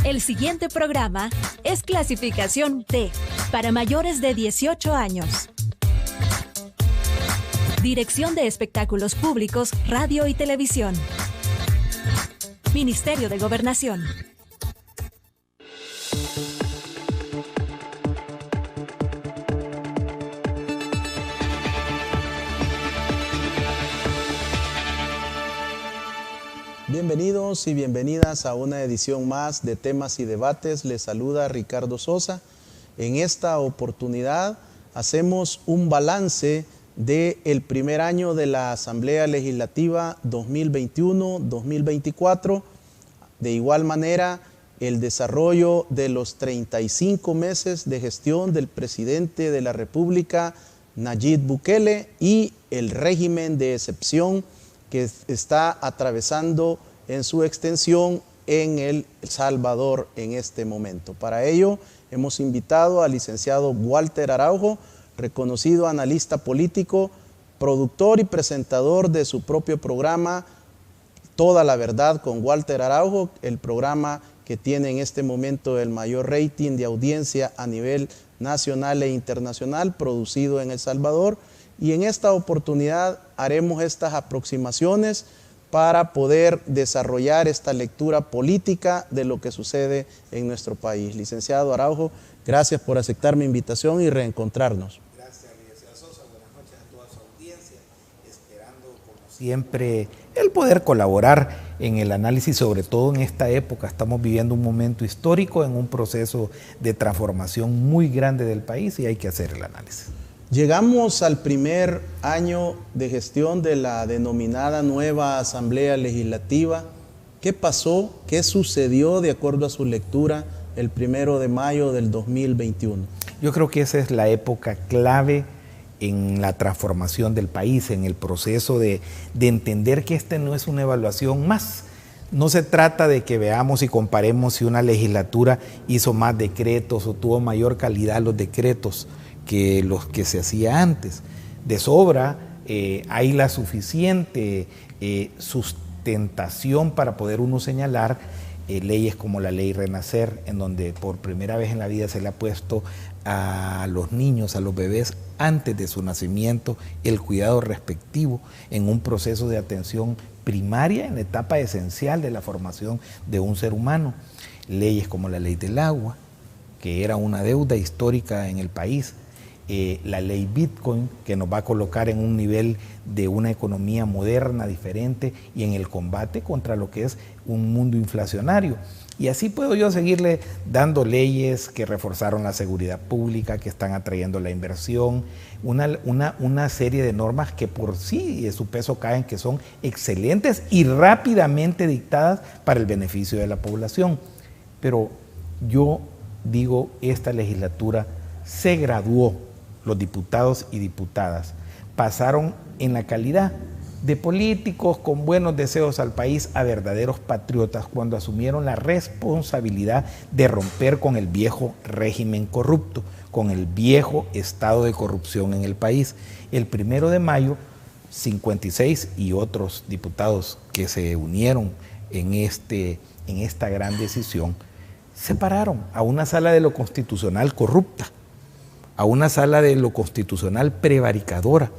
El siguiente programa es clasificación T, para mayores de 18 años. Dirección de Espectáculos Públicos, Radio y Televisión. Ministerio de Gobernación. Bienvenidos y bienvenidas a una edición más de Temas y Debates. Les saluda Ricardo Sosa. En esta oportunidad hacemos un balance del primer año de la Asamblea Legislativa 2021-2024. De igual manera, el desarrollo de los 35 meses de gestión del presidente de la República, Nayib Bukele, y el régimen de excepción que está atravesando en su extensión en El Salvador en este momento. Para ello, hemos invitado al licenciado Walter Araujo, reconocido analista político, productor y presentador de su propio programa Toda la Verdad con Walter Araujo, el programa que tiene en este momento el mayor rating de audiencia a nivel nacional e internacional, producido en El Salvador. Y en esta oportunidad haremos estas aproximaciones para poder desarrollar esta lectura política de lo que sucede en nuestro país. Licenciado Araujo, gracias por aceptar mi invitación y reencontrarnos. Gracias, licenciado Sosa. Buenas noches a toda su audiencia. Esperando, como siempre, el poder colaborar en el análisis, sobre todo en esta época. Estamos viviendo un momento histórico, en un proceso de transformación muy grande del país y hay que hacer el análisis. Llegamos al primer año de gestión de la denominada nueva Asamblea Legislativa. ¿Qué pasó? ¿Qué sucedió de acuerdo a su lectura el 1 de mayo del 2021? Yo creo que esa es la época clave en la transformación del país, en el proceso de entender que esta no es una evaluación más. No se trata de que veamos y comparemos si una legislatura hizo más decretos o tuvo mayor calidad los decretos que los que se hacía antes. De sobra hay la suficiente sustentación para poder uno señalar leyes como la ley Renacer, en donde por primera vez en la vida se le ha puesto a los niños, a los bebés, antes de su nacimiento, el cuidado respectivo en un proceso de atención primaria, en la etapa esencial de la formación de un ser humano. Leyes como la ley del agua, que era una deuda histórica en el país, la ley Bitcoin, que nos va a colocar en un nivel de una economía moderna, diferente, y en el combate contra lo que es un mundo inflacionario. Y así puedo yo seguirle dando leyes que reforzaron la seguridad pública, que están atrayendo la inversión, una serie de normas que por sí de su peso caen, que son excelentes y rápidamente dictadas para el beneficio de la población. Pero yo digo, esta legislatura se graduó. Los diputados y diputadas pasaron en la calidad de políticos con buenos deseos al país a verdaderos patriotas cuando asumieron la responsabilidad de romper con el viejo régimen corrupto, con el viejo estado de corrupción en el país. El 1 de mayo, 56 y otros diputados que se unieron en esta gran decisión, se pararon a una sala de lo constitucional corrupta, a una sala de lo constitucional prevaricadora,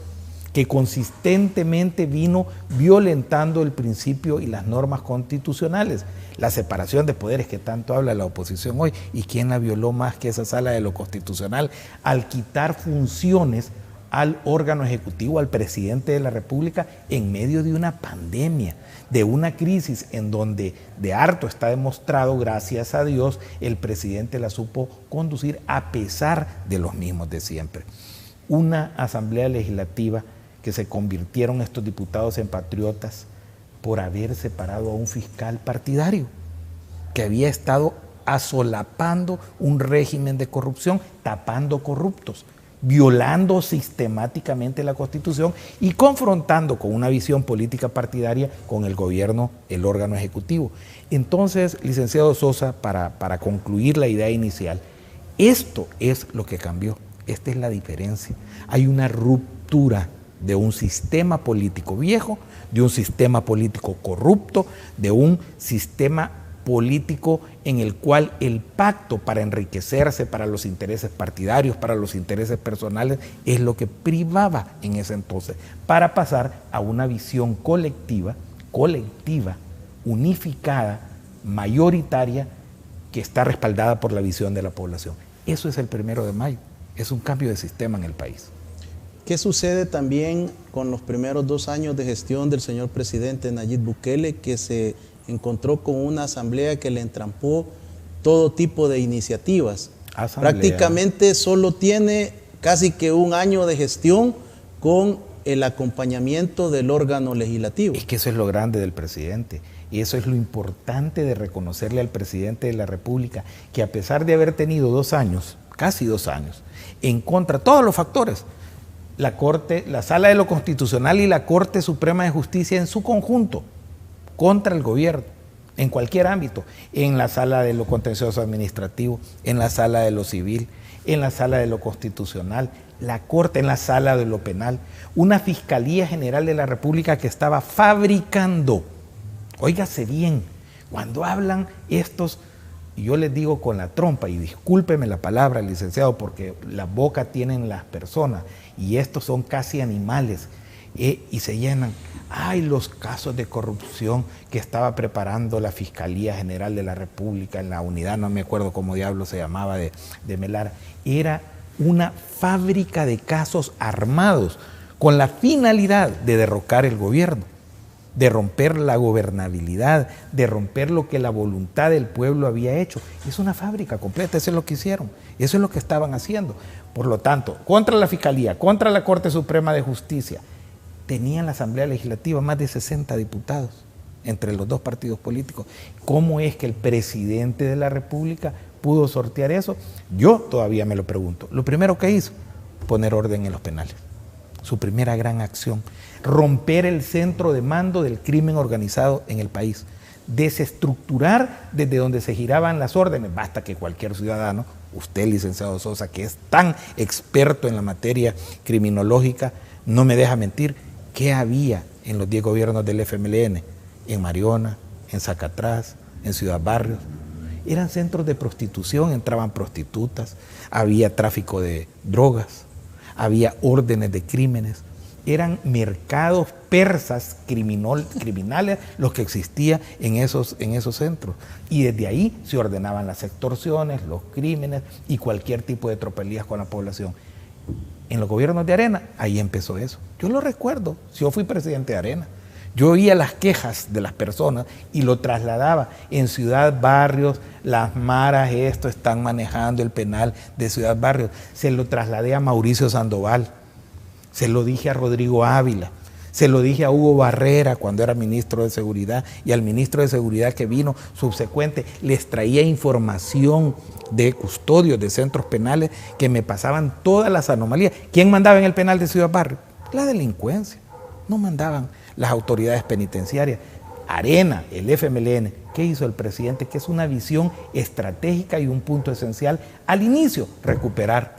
que consistentemente vino violentando el principio y las normas constitucionales. La separación de poderes que tanto habla la oposición hoy, ¿y quién la violó más que esa sala de lo constitucional? Al quitar funciones al órgano ejecutivo, al presidente de la República, en medio de una pandemia, de una crisis en donde de harto está demostrado, gracias a Dios, el presidente la supo conducir a pesar de los mismos de siempre. Una asamblea legislativa que se convirtieron estos diputados en patriotas por haber separado a un fiscal partidario que había estado asolapando un régimen de corrupción, tapando corruptos, violando sistemáticamente la Constitución y confrontando con una visión política partidaria con el gobierno, el órgano ejecutivo. Entonces, licenciado Sosa, para concluir la idea inicial, esto es lo que cambió, esta es la diferencia. Hay una ruptura de un sistema político viejo, de un sistema político corrupto, de un sistema político en el cual el pacto para enriquecerse, para los intereses partidarios, para los intereses personales, es lo que privaba en ese entonces, para pasar a una visión colectiva, unificada, mayoritaria, que está respaldada por la visión de la población. Eso es el 1 de mayo, es un cambio de sistema en el país. ¿Qué sucede también con los primeros 2 años de gestión del señor presidente Nayib Bukele, que se encontró con una asamblea que le entrampó todo tipo de iniciativas? Prácticamente solo tiene casi que 1 año de gestión con el acompañamiento del órgano legislativo. Es que eso es lo grande del presidente. Y eso es lo importante de reconocerle al presidente de la República, que a pesar de haber tenido 2 años, casi 2 años, en contra de todos los factores, la Corte, la Sala de lo Constitucional y la Corte Suprema de Justicia en su conjunto, contra el gobierno, en cualquier ámbito, en la Sala de lo Contencioso Administrativo, en la Sala de lo Civil, en la Sala de lo Constitucional, la Corte en la Sala de lo Penal, una Fiscalía General de la República que estaba fabricando. Óigase bien, cuando hablan estos, yo les digo con la trompa, y discúlpeme la palabra, licenciado, porque la boca tienen las personas, y estos son casi animales, y se llenan. Ay, los casos de corrupción que estaba preparando la Fiscalía General de la República en la unidad, no me acuerdo cómo diablo se llamaba, de Melara. Era una fábrica de casos armados con la finalidad de derrocar el gobierno, de romper la gobernabilidad, de romper lo que la voluntad del pueblo había hecho. Es una fábrica completa, eso es lo que hicieron, eso es lo que estaban haciendo. Por lo tanto, contra la Fiscalía, contra la Corte Suprema de Justicia, tenía en la Asamblea Legislativa más de 60 diputados entre los 2 partidos políticos. ¿Cómo es que el presidente de la República pudo sortear eso? Yo todavía me lo pregunto. Lo primero que hizo, poner orden en los penales. Su primera gran acción, romper el centro de mando del crimen organizado en el país, desestructurar desde donde se giraban las órdenes. Basta que cualquier ciudadano, usted, licenciado Sosa, que es tan experto en la materia criminológica, no me deja mentir, ¿qué había en los 10 gobiernos del FMLN? En Mariona, en Zacatrás, en Ciudad Barrios. Eran centros de prostitución, entraban prostitutas, había tráfico de drogas, había órdenes de crímenes, eran mercados persas criminales los que existían en esos centros. Y desde ahí se ordenaban las extorsiones, los crímenes y cualquier tipo de tropelías con la población. En los gobiernos de Arena, ahí empezó eso. Yo lo recuerdo, yo fui presidente de Arena. Yo oía las quejas de las personas y lo trasladaba. En Ciudad Barrios, las maras, están manejando el penal de Ciudad Barrios. Se lo trasladé a Mauricio Sandoval, se lo dije a Rodrigo Ávila, se lo dije a Hugo Barrera cuando era ministro de Seguridad, y al ministro de Seguridad que vino subsecuente, les traía información de custodios de centros penales que me pasaban todas las anomalías. ¿Quién mandaba en el penal de Ciudad Barrios? La delincuencia, no mandaban las autoridades penitenciarias. Arena, el FMLN, ¿qué hizo el presidente? Que es una visión estratégica y un punto esencial al inicio, recuperar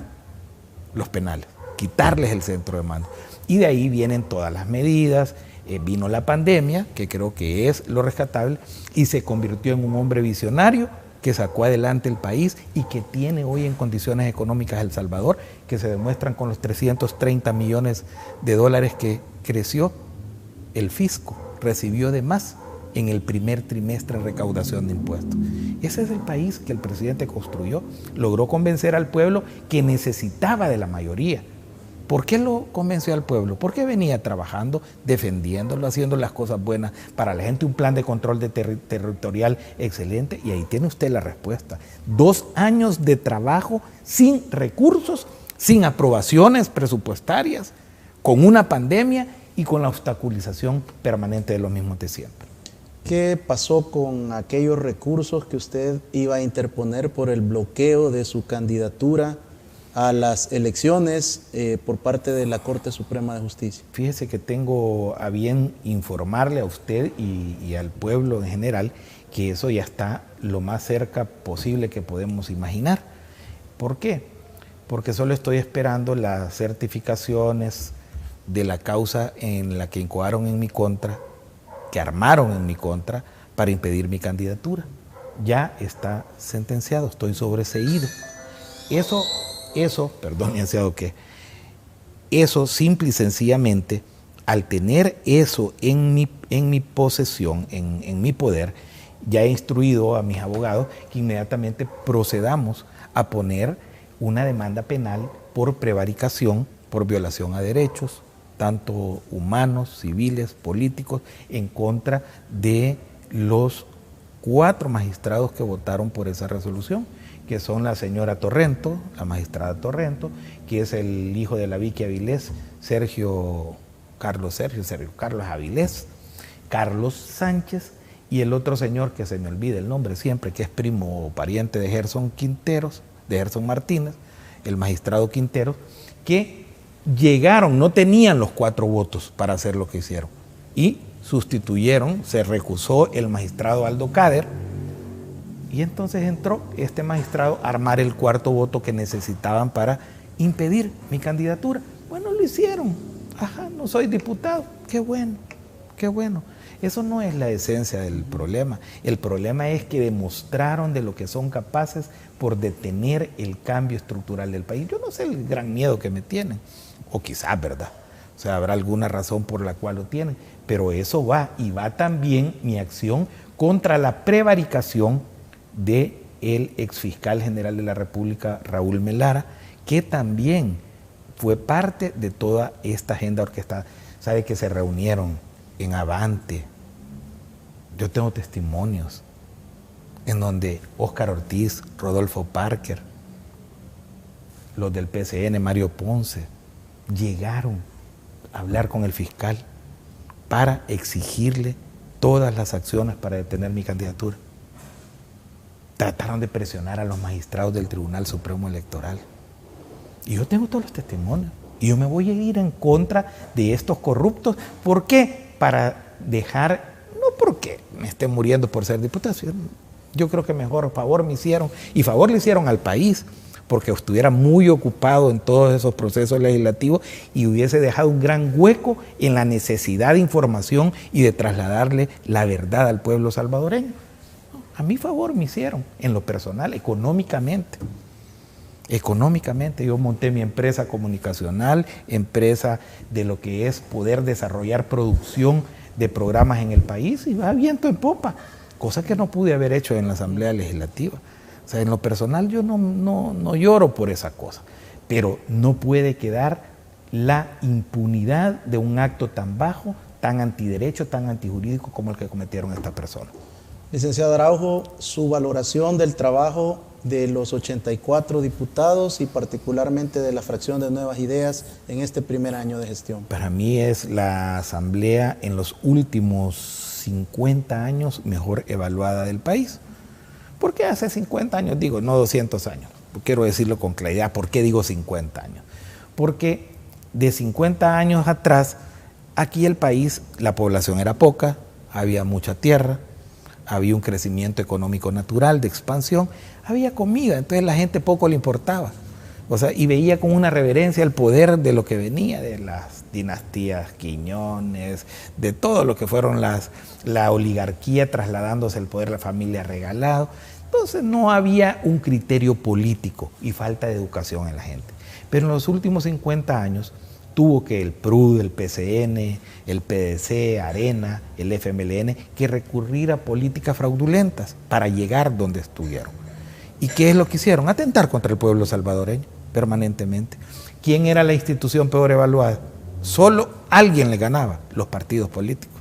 los penales, quitarles el centro de mando. Y de ahí vienen todas las medidas, vino la pandemia, que creo que es lo rescatable, y se convirtió en un hombre visionario que sacó adelante el país y que tiene hoy en condiciones económicas El Salvador, que se demuestran con los 330 millones de dólares que creció el fisco, recibió de más en el primer trimestre en recaudación de impuestos. Ese es el país que el presidente construyó, logró convencer al pueblo que necesitaba de la mayoría. ¿Por qué lo convenció al pueblo? Porque venía trabajando, defendiéndolo, haciendo las cosas buenas para la gente, un plan de control territorial excelente, y ahí tiene usted la respuesta. 2 años de trabajo sin recursos, sin aprobaciones presupuestarias, con una pandemia y con la obstaculización permanente de los mismos de siempre. ¿Qué pasó con aquellos recursos que usted iba a interponer por el bloqueo de su candidatura a las elecciones por parte de la Corte Suprema de Justicia? Fíjese que tengo a bien informarle a usted y al pueblo en general que eso ya está lo más cerca posible que podemos imaginar. ¿Por qué? Porque solo estoy esperando las certificaciones de la causa en la que incoaron en mi contra, que armaron en mi contra para impedir mi candidatura. Ya está sentenciado, estoy sobreseído. Eso, perdón, licenciado, que eso simple y sencillamente, al tener eso en mi posesión, en mi poder, ya he instruido a mis abogados que inmediatamente procedamos a poner una demanda penal por prevaricación, por violación a derechos, tanto humanos, civiles, políticos, en contra de los 4 magistrados que votaron por esa resolución, que son la señora Torrento, la magistrada Torrento, que es el hijo de la Vicky Avilés, Carlos Avilés, Carlos Sánchez, y el otro señor que se me olvida el nombre siempre, que es primo o pariente de Gerson Martínez, el magistrado Quinteros, que llegaron, no tenían los 4 votos para hacer lo que hicieron, y sustituyeron, se recusó el magistrado Aldo Cader, y entonces entró este magistrado a armar el 4º voto que necesitaban para impedir mi candidatura. Bueno, lo hicieron. Ajá, no soy diputado. Qué bueno, qué bueno. Eso no es la esencia del problema. El problema es que demostraron de lo que son capaces por detener el cambio estructural del país. Yo no sé el gran miedo que me tienen, o quizás, ¿verdad? O sea, habrá alguna razón por la cual lo tienen, pero eso va, y va también mi acción contra la prevaricación del exfiscal general de la República, Raúl Melara, que también fue parte de toda esta agenda orquestada. Sabe que se reunieron en Avante. Yo tengo testimonios en donde Óscar Ortiz, Rodolfo Parker, los del PCN, Mario Ponce, llegaron a hablar con el fiscal para exigirle todas las acciones para detener mi candidatura. Trataron de presionar a los magistrados del Tribunal Supremo Electoral. Y yo tengo todos los testimonios. Y yo me voy a ir en contra de estos corruptos. ¿Por qué? Para dejar, no porque me esté muriendo por ser diputado. Yo creo que mejor favor me hicieron, y favor le hicieron al país, porque estuviera muy ocupado en todos esos procesos legislativos y hubiese dejado un gran hueco en la necesidad de información y de trasladarle la verdad al pueblo salvadoreño. A mi favor me hicieron, en lo personal, económicamente. Económicamente, yo monté mi empresa comunicacional, empresa de lo que es poder desarrollar producción de programas en el país, y va viento en popa, cosa que no pude haber hecho en la Asamblea Legislativa. O sea, en lo personal yo no lloro por esa cosa, pero no puede quedar la impunidad de un acto tan bajo, tan antiderecho, tan antijurídico como el que cometieron estas personas. Licenciado Araujo, su valoración del trabajo de los 84 diputados y particularmente de la fracción de Nuevas Ideas en este primer año de gestión. Para mí es la asamblea en los últimos 50 años mejor evaluada del país. ¿Por qué hace 50 años? Digo, no 200 años. Quiero decirlo con claridad. ¿Por qué digo 50 años? Porque de 50 años atrás, aquí el país, la población era poca, había mucha tierra, había un crecimiento económico natural de expansión, había comida, entonces la gente poco le importaba. O sea, y veía con una reverencia el poder de lo que venía de las dinastías Quiñones, de todo lo que fueron la oligarquía trasladándose el poder de la familia Regalado. Entonces no había un criterio político y falta de educación en la gente. Pero en los últimos 50 años tuvo que el PRUD, el PCN, el PDC, Arena, el FMLN, que recurrir a políticas fraudulentas para llegar donde estuvieron. ¿Y qué es lo que hicieron? Atentar contra el pueblo salvadoreño permanentemente. ¿Quién era la institución peor evaluada? Solo alguien le ganaba: los partidos políticos.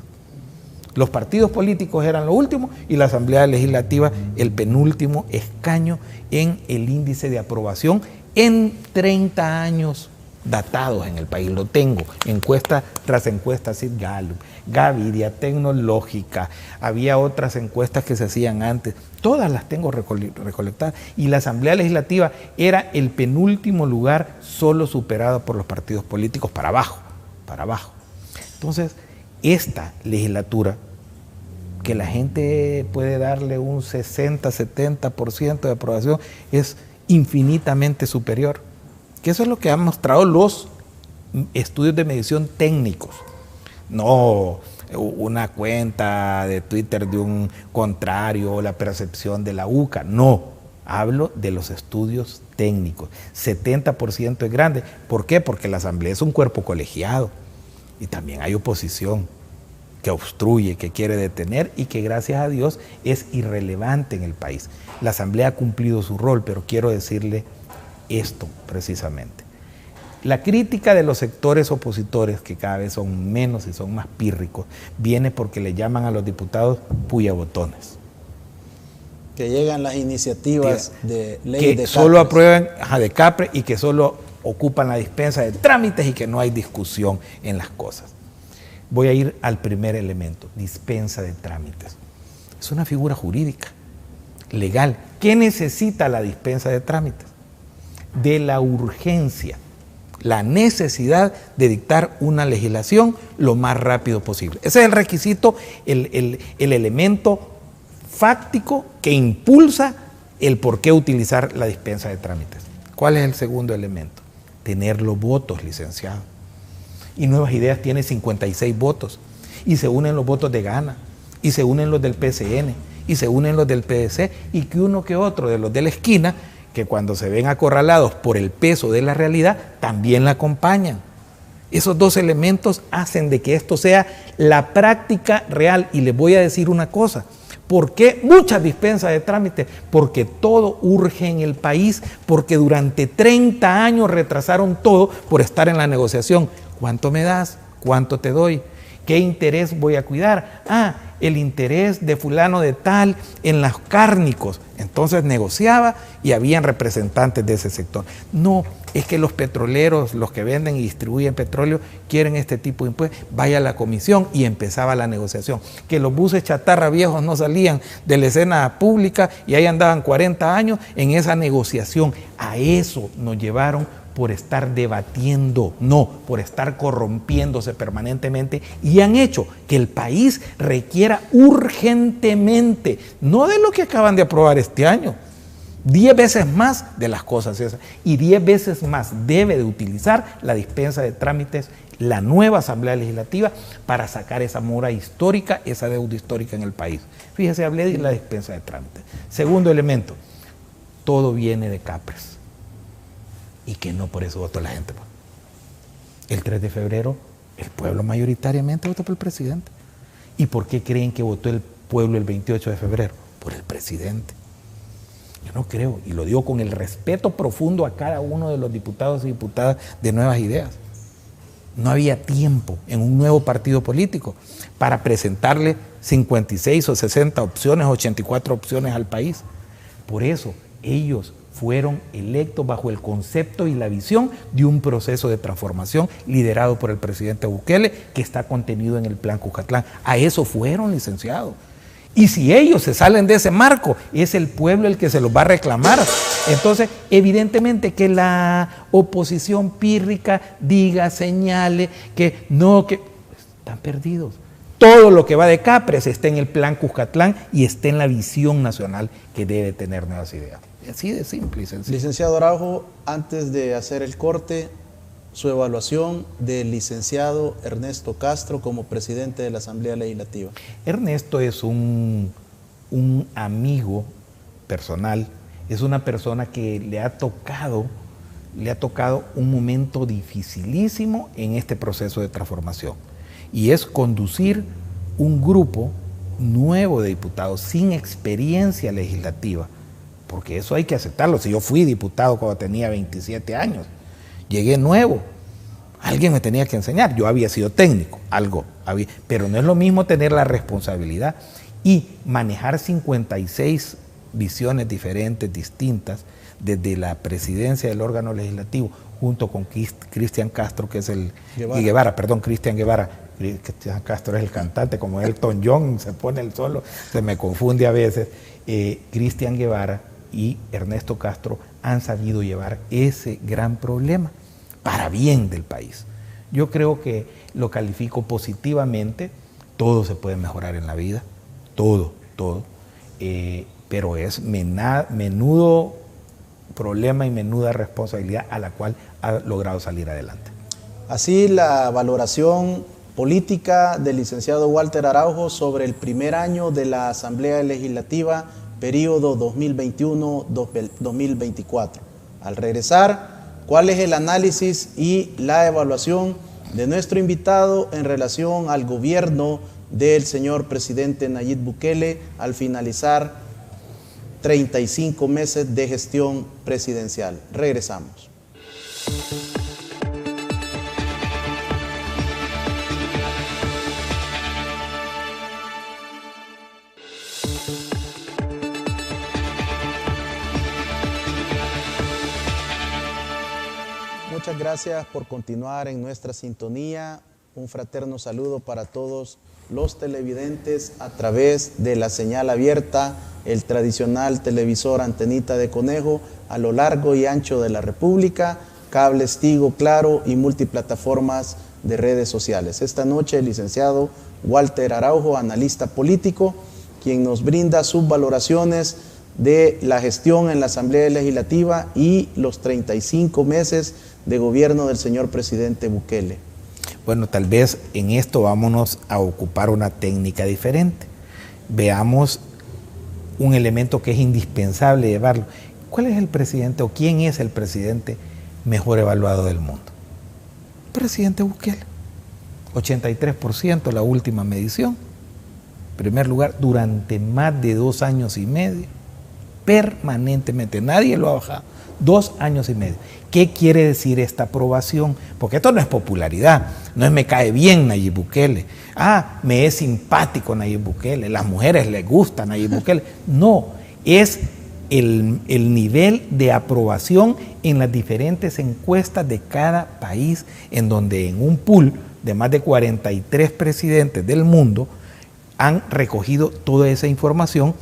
Los partidos políticos eran lo último y la Asamblea Legislativa el penúltimo escaño en el índice de aprobación en 30 años datados en el país. Lo tengo, encuesta tras encuesta, así Gallup, Gaviria, Tecnológica, había otras encuestas que se hacían antes, todas las tengo recolectadas, y la Asamblea Legislativa era el penúltimo lugar, solo superado por los partidos políticos para abajo. Entonces, esta legislatura, que la gente puede darle un 60-70% de aprobación, es infinitamente superior. Que eso es lo que han mostrado los estudios de medición técnicos, no una cuenta de Twitter de un contrario o la percepción de la UCA, no, hablo de los estudios técnicos. 70% es grande. ¿Por qué? Porque la Asamblea es un cuerpo colegiado y también hay oposición que obstruye, que quiere detener y que gracias a Dios es irrelevante en el país. La Asamblea ha cumplido su rol, pero quiero decirle esto precisamente. La crítica de los sectores opositores, que cada vez son menos y son más pírricos, viene porque le llaman a los diputados puyabotones. Que llegan las iniciativas de ley que de solo Capres. aprueban de Capre y que solo ocupan la dispensa de trámites y que no hay discusión en las cosas. Voy a ir al primer elemento, dispensa de trámites. Es una figura jurídica, legal. ¿Qué necesita la dispensa de trámites? De la urgencia, la necesidad de dictar una legislación lo más rápido posible. Ese es el requisito, el elemento fáctico que impulsa el por qué utilizar la dispensa de trámites. ¿Cuál es el segundo elemento? Tener los votos, licenciado. Y Nuevas Ideas tiene 56 votos. Y se unen los votos de Gana, y se unen los del PCN, y se unen los del PDC, y que uno que otro de los de la esquina, que cuando se ven acorralados por el peso de la realidad, también la acompañan. Esos dos elementos hacen de que esto sea la práctica real. Y les voy a decir una cosa. ¿Por qué muchas dispensas de trámites? Porque todo urge en el país, porque durante 30 años retrasaron todo por estar en la negociación. ¿Cuánto me das? ¿Cuánto te doy? ¿Qué interés voy a cuidar? Ah, el interés de fulano de tal en los cárnicos. Entonces negociaba y habían representantes de ese sector. No, es que los petroleros, los que venden y distribuyen petróleo, quieren este tipo de impuestos. Vaya a la comisión y empezaba la negociación. Que los buses chatarra viejos no salían de la escena pública y ahí andaban 40 años en esa negociación. A eso nos llevaron por estar debatiendo, no, por estar corrompiéndose permanentemente, y han hecho que el país requiera urgentemente, no de lo que acaban de aprobar este año, 10 veces más de las cosas esas, y 10 veces más debe de utilizar la dispensa de trámites la nueva Asamblea Legislativa para sacar esa mora histórica, esa deuda histórica en el país. Fíjese, hablé de la dispensa de trámites. Segundo elemento, todo viene de Capres. Y que no por eso votó la gente. El 3 de febrero, el pueblo mayoritariamente votó por el presidente. ¿Y por qué creen que votó el pueblo el 28 de febrero? Por el presidente. Yo no creo, y lo digo con el respeto profundo a cada uno de los diputados y diputadas de Nuevas Ideas. No había tiempo en un nuevo partido político para presentarle 56 o 60 opciones, 84 opciones al país. Por eso ellos fueron electos bajo el concepto y la visión de un proceso de transformación liderado por el presidente Bukele, que está contenido en el Plan Cuscatlán. A eso fueron, licenciados. Y si ellos se salen de ese marco, es el pueblo el que se los va a reclamar. Entonces, evidentemente que la oposición pírrica diga, señale, que no, que están perdidos. Todo lo que va de Capres está en el Plan Cuscatlán y está en la visión nacional que debe tener Nuevas Ideas. Así de simple y sencillo. Licenciado Araujo, antes de hacer el corte, su evaluación del licenciado Ernesto Castro como presidente de la Asamblea Legislativa. Ernesto es un amigo personal, es una persona que le ha tocado un momento dificilísimo en este proceso de transformación, y es conducir un grupo nuevo de diputados sin experiencia legislativa, porque eso hay que aceptarlo. Si yo fui diputado cuando tenía 27 años, llegué nuevo, alguien me tenía que enseñar, yo había sido técnico, pero no es lo mismo tener la responsabilidad y manejar 56 visiones diferentes, distintas, desde la presidencia del órgano legislativo, junto con Cristian Castro, que es Cristian Guevara. Cristian Castro es el cantante, como Elton John, se pone el solo, se me confunde a veces. Cristian Guevara y Ernesto Castro han sabido llevar ese gran problema para bien del país. Yo creo que lo califico positivamente. Todo se puede mejorar en la vida, todo, pero es menudo problema y menuda responsabilidad a la cual ha logrado salir adelante. Así, la valoración política del licenciado Walter Araujo sobre el primer año de la Asamblea Legislativa, periodo 2021-2024. Al regresar, ¿cuál es el análisis y la evaluación de nuestro invitado en relación al gobierno del señor presidente Nayib Bukele al finalizar 35 meses de gestión presidencial? Regresamos. Muchas gracias por continuar en nuestra sintonía. Un fraterno saludo para todos los televidentes a través de la señal abierta, el tradicional televisor antenita de conejo a lo largo y ancho de la República, cables Tigo, Claro y multiplataformas de redes sociales. Esta noche el licenciado Walter Araujo, analista político, quien nos brinda sus valoraciones de la gestión en la Asamblea Legislativa y los 35 meses de gobierno del señor presidente Bukele. Bueno, tal vez en esto vámonos a ocupar una técnica diferente. Veamos un elemento que es indispensable llevarlo. ¿Cuál es el presidente o quién es el presidente mejor evaluado del mundo? Presidente Bukele. 83% la última medición. En primer lugar, durante más de 2 años y medio. Permanentemente, nadie lo ha bajado. 2 años y medio. ¿Qué quiere decir esta aprobación? Porque esto no es popularidad, no es me cae bien Nayib Bukele, me es simpático Nayib Bukele, las mujeres les gusta Nayib Bukele. No, es el nivel de aprobación en las diferentes encuestas de cada país, en donde en un pool de más de 43 presidentes del mundo han recogido toda esa información,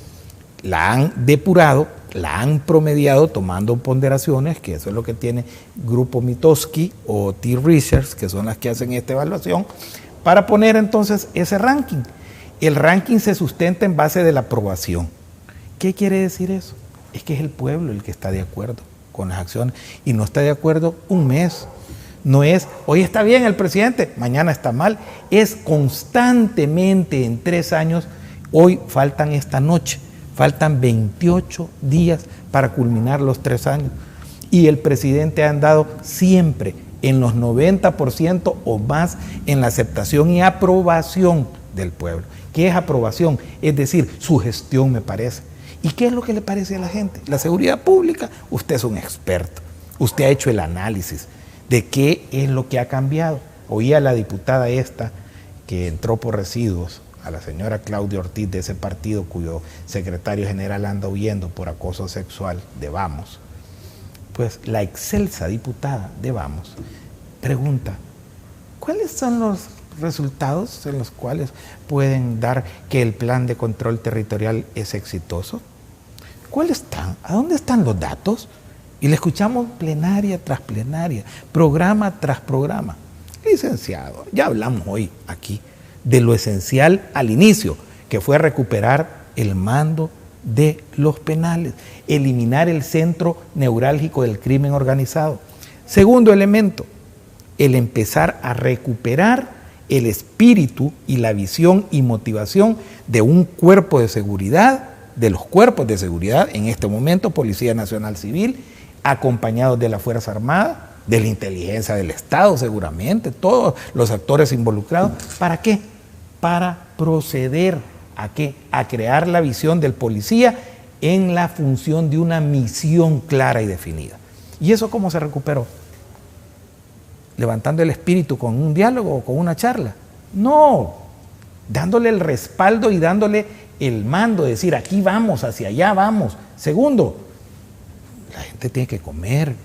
la han depurado, la han promediado tomando ponderaciones, que eso es lo que tiene Grupo Mitofsky o T-Research, que son las que hacen esta evaluación, para poner entonces ese ranking. El ranking se sustenta en base de la aprobación. ¿Qué quiere decir eso? Es que es el pueblo el que está de acuerdo con las acciones y no está de acuerdo un mes. No es, hoy está bien el presidente, mañana está mal. Es constantemente en 3 años, hoy faltan esta noche. Faltan 28 días para culminar los 3 años. Y el presidente ha andado siempre en los 90% o más en la aceptación y aprobación del pueblo. ¿Qué es aprobación? Es decir, su gestión me parece. ¿Y qué es lo que le parece a la gente? La seguridad pública, usted es un experto. Usted ha hecho el análisis de qué es lo que ha cambiado. Oía a la diputada esta que entró por residuos, a la señora Claudia Ortiz de ese partido cuyo secretario general anda huyendo por acoso sexual de Vamos. Pues la excelsa diputada de Vamos pregunta, ¿cuáles son los resultados en los cuales pueden dar que el plan de control territorial es exitoso? ¿Cuáles están? ¿A dónde están los datos? Y le escuchamos plenaria tras plenaria, programa tras programa. Licenciado, ya hablamos hoy aquí de lo esencial al inicio, que fue recuperar el mando de los penales, eliminar el centro neurálgico del crimen organizado. Segundo elemento, el empezar a recuperar el espíritu y la visión y motivación de un cuerpo de seguridad, de los cuerpos de seguridad, en este momento Policía Nacional Civil, acompañados de la Fuerza Armada, de la inteligencia del Estado seguramente, todos los actores involucrados. ¿Para qué? Para proceder ¿a qué? A crear la visión del policía en la función de una misión clara y definida. ¿Y eso cómo se recuperó? ¿Levantando el espíritu con un diálogo o con una charla? No, dándole el respaldo y dándole el mando, decir aquí vamos, hacia allá vamos. Segundo, la gente tiene que comer.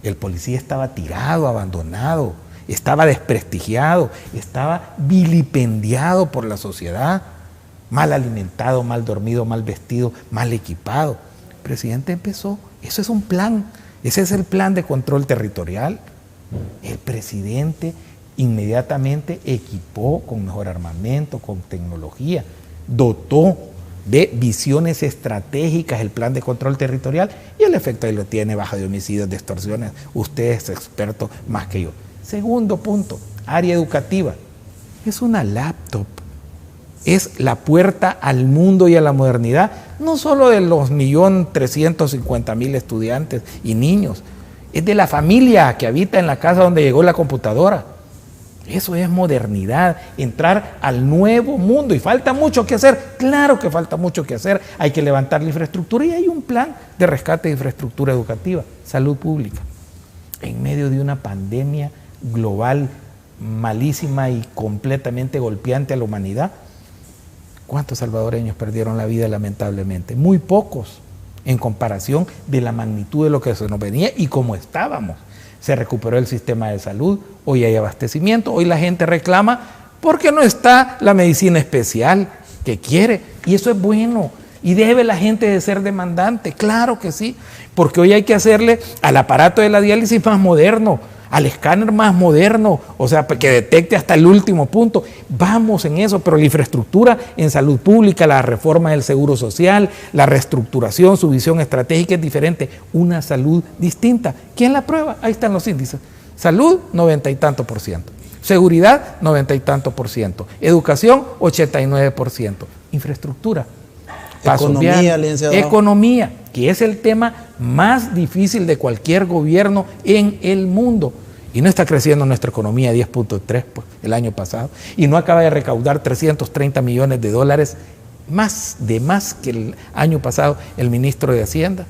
El policía estaba tirado, abandonado, estaba desprestigiado, estaba vilipendiado por la sociedad, mal alimentado, mal dormido, mal vestido, mal equipado. El presidente empezó, eso es un plan, ese es el plan de control territorial. El presidente inmediatamente equipó con mejor armamento, con tecnología, dotó de visiones estratégicas el plan de control territorial y el efecto ahí lo tiene, baja de homicidios, de extorsiones. Usted es experto más que yo. Segundo punto, área educativa. Es una laptop. Es la puerta al mundo y a la modernidad, no solo de los 1.350.000 estudiantes y niños, es de la familia que habita en la casa donde llegó la computadora. Eso es modernidad, entrar al nuevo mundo. Y falta mucho que hacer, claro que falta mucho que hacer. Hay que levantar la infraestructura y hay un plan de rescate de infraestructura educativa, salud pública. En medio de una pandemia global malísima y completamente golpeante a la humanidad, ¿cuántos salvadoreños perdieron la vida lamentablemente? Muy pocos en comparación de la magnitud de lo que se nos venía y cómo estábamos. Se recuperó el sistema de salud, hoy hay abastecimiento, hoy la gente reclama porque no está la medicina especial que quiere, y eso es bueno. Y debe la gente de ser demandante, claro que sí, porque hoy hay que hacerle al aparato de la diálisis más moderno, al escáner más moderno, o sea, que detecte hasta el último punto. Vamos en eso, pero la infraestructura en salud pública, la reforma del seguro social, la reestructuración, su visión estratégica es diferente, una salud distinta. ¿Quién la aprueba? Ahí están los índices. Salud, 90 y tanto %. Seguridad, 90 y tanto %. Educación, 89%. Infraestructura. Economía, licenciado. Economía, que es el tema más difícil de cualquier gobierno en el mundo. Y no está creciendo nuestra economía 10.3 pues, el año pasado. Y no acaba de recaudar 330 millones de dólares, más que el año pasado el ministro de Hacienda.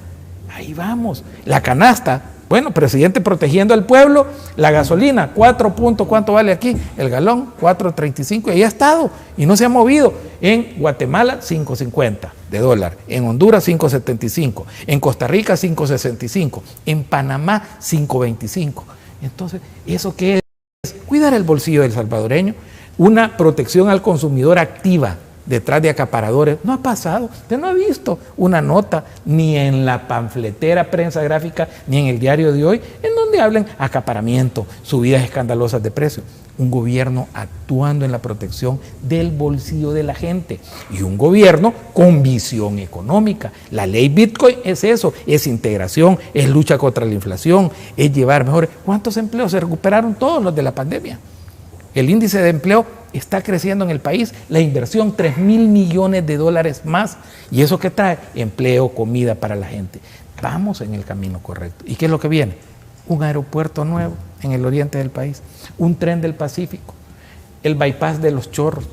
Ahí vamos. La canasta, bueno, presidente protegiendo al pueblo, la gasolina, 4 puntos, ¿cuánto vale aquí? El galón, 4.35, y ahí ha estado, y no se ha movido. En Guatemala, 5.50 de dólar, en Honduras, 5.75, en Costa Rica, 5.65, en Panamá, 5.25. Entonces, ¿eso qué es? Cuidar el bolsillo del salvadoreño, una protección al consumidor activa, detrás de acaparadores. No ha pasado, usted no ha visto una nota ni en la panfletera prensa gráfica ni en el diario de hoy en donde hablen acaparamiento, subidas escandalosas de precios. Un gobierno actuando en la protección del bolsillo de la gente y un gobierno con visión económica. La ley Bitcoin es eso, es integración, es lucha contra la inflación, es llevar mejores. ¿Cuántos empleos se recuperaron? Todos los de la pandemia. El índice de empleo está creciendo en el país, la inversión 3.000 millones de dólares más. ¿Y eso qué trae? Empleo, comida para la gente. Vamos en el camino correcto. ¿Y qué es lo que viene? Un aeropuerto nuevo en el oriente del país, un tren del Pacífico, el bypass de Los Chorros,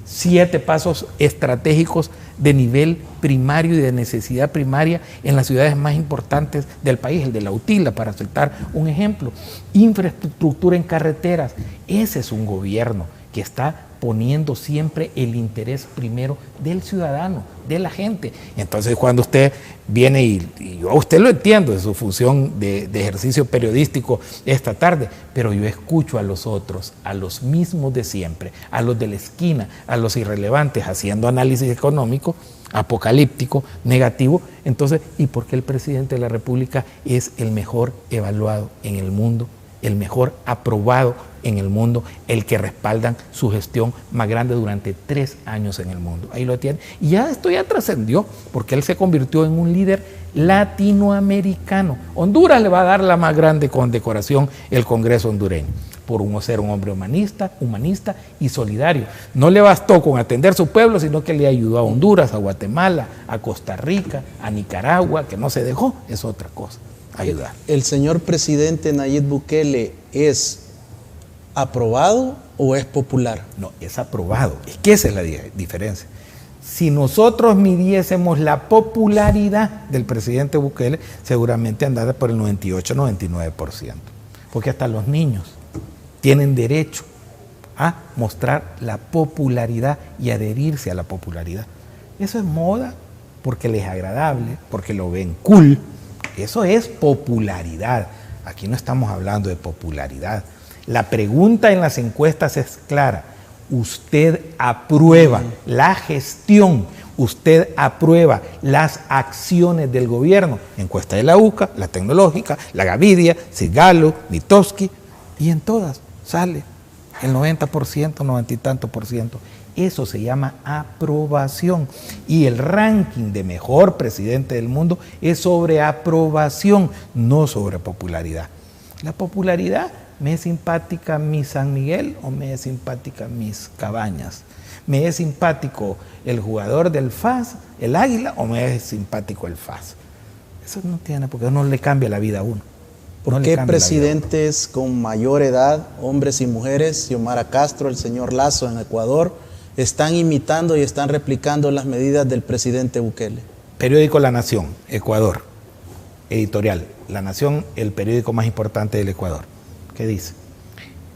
7 pasos estratégicos de nivel primario y de necesidad primaria en las ciudades más importantes del país, el de La Utila, para citar un ejemplo. Infraestructura en carreteras. Ese es un gobierno que está poniendo siempre el interés primero del ciudadano, de la gente. Entonces, cuando usted viene, y yo a usted lo entiendo de su función de ejercicio periodístico esta tarde, pero yo escucho a los otros, a los mismos de siempre, a los de la esquina, a los irrelevantes, haciendo análisis económico, apocalíptico, negativo. Entonces, ¿y por qué el presidente de la República es el mejor evaluado en el mundo, el mejor aprobado en el mundo, el que respaldan su gestión más grande durante 3 años en el mundo? Ahí lo tiene. Y ya esto ya trascendió, porque él se convirtió en un líder latinoamericano. Honduras le va a dar la más grande condecoración, el Congreso hondureño, por ser un hombre humanista y solidario. No le bastó con atender su pueblo, sino que le ayudó a Honduras, a Guatemala, a Costa Rica, a Nicaragua, que no se dejó, es otra cosa, ayudar. ¿El señor presidente Nayib Bukele es aprobado o es popular? No, es aprobado. Es que esa es la diferencia. Si nosotros midiésemos la popularidad del presidente Bukele, seguramente andara por el 98-99%. Porque hasta los niños tienen derecho a mostrar la popularidad y adherirse a la popularidad. Eso es moda porque les es agradable, porque lo ven cool. Eso es popularidad. Aquí no estamos hablando de popularidad. La pregunta en las encuestas es clara. ¿Usted aprueba la gestión? ¿Usted aprueba las acciones del gobierno? Encuesta de la UCA, la Tecnológica, la Gavidia, Sigalo, Mitofsky, y en todas sale el 90%, 90 y tanto %. Eso se llama aprobación. Y el ranking de mejor presidente del mundo es sobre aprobación, no sobre popularidad. La popularidad ¿Me es simpática Miss San Miguel o me es simpática Miss Cabañas? ¿Me es simpático el jugador del FAS, el Águila, o me es simpático el FAS? Eso no tiene, porque no le cambia la vida a uno. ¿Por qué presidentes con mayor edad, hombres y mujeres, Xiomara Castro, el señor Lasso en Ecuador, están imitando y están replicando las medidas del presidente Bukele? Periódico La Nación, Ecuador, editorial. La Nación, el periódico más importante del Ecuador. ¿Qué dice?